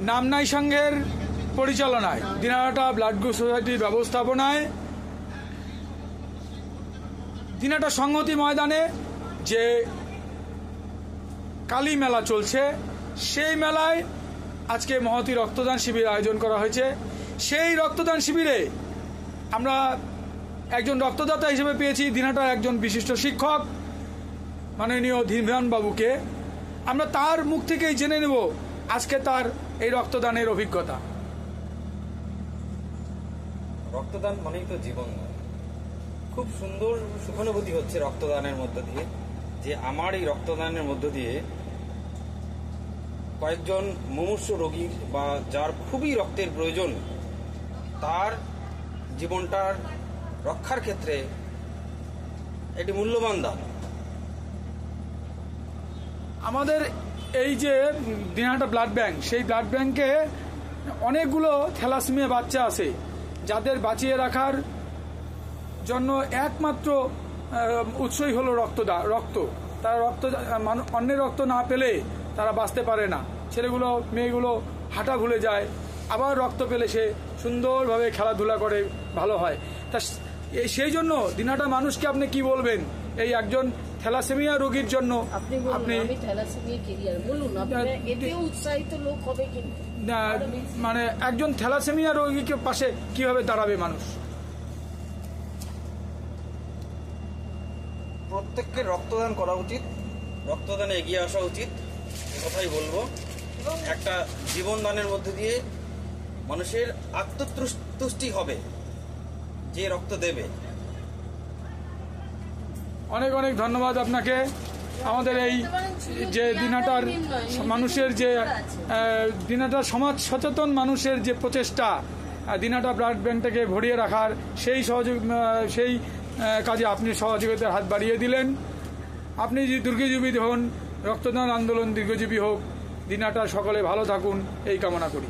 নামনাই সংঘের পরিচালনায়, Dinhata blood group সোসাইটির ব্যবস্থাপনায় দিনাটা সংহতি ময়দানে যে কালী মেলা চলছে, সেই মেলায় আজকে মহতী রক্তদান শিবির আয়োজন করা হয়েছে। সেই রক্তদান শিবিরে আমরা একজন রক্তদাতা হিসেবে পেয়েছি দিনাটার একজন বিশিষ্ট শিক্ষক মাননীয় ধীমান বাবুকে। আমরা তার মুখ থেকেই জেনে নেব আজকে তার এই রক্তদানের অভিজ্ঞতা। রক্তদান মানেই তো জীবন। খুব সুন্দর সুখানুভূতি হচ্ছে রক্তদানের মধ্য দিয়ে, যে আমার এই রক্তদানের মধ্য দিয়ে কয়েকজন মুমূর্ষু রোগীর বা যার খুবই রক্তের প্রয়োজন তার জীবনটার রক্ষার ক্ষেত্রে এটি মূল্যবান দান। আমাদের এই যে দিনহাটা ব্লাড ব্যাংক, সেই ব্লাড ব্যাংকে অনেকগুলো থ্যালাসেমিয়া বাচ্চা আছে যাদের বাঁচিয়ে রাখার জন্য একমাত্র উৎসই হলো রক্ত। তারা অন্যের রক্ত না পেলে তারা বাঁচতে পারে না। ছেলেগুলো মেয়েগুলো হাঁটা ভুলে যায়, আবার রক্ত পেলে সে সুন্দরভাবে খেলাধুলা করে ভালো হয়। তা সেই জন্য দিনহাটা মানুষকে আপনি কি বলবেন এই একজন থ্যালাসেমিয়া রোগীর জন্য? আপনি মানে একজন থ্যালাসেমিয়া রোগীকে পাশে কিভাবে দাঁড়াবে মানুষ? প্রত্যেককে রক্তদান করা উচিত, রক্তদানে এগিয়ে আসা উচিত, কথাই বলবো। এবং একটা জীবন দানের মধ্যে দিয়ে মানুষের আত্মতুষ্টি হবে যে রক্ত দেবে। অনেক অনেক ধন্যবাদ আপনাকে। আমাদের এই যে দিনহাটার মানুষের যে দিনহাটার সমাজ সচেতন মানুষের যে প্রচেষ্টা দিনহাটা ব্লাড ব্যাংকটাকে ভরিয়ে রাখার, সেই কাজে আপনি সহযোগিতার হাত বাড়িয়ে দিলেন। আপনি যে দীর্ঘজীবী হন, রক্তদান আন্দোলন দীর্ঘজীবী হোক, দিনহাটা সকলে ভালো থাকুন এই কামনা করি।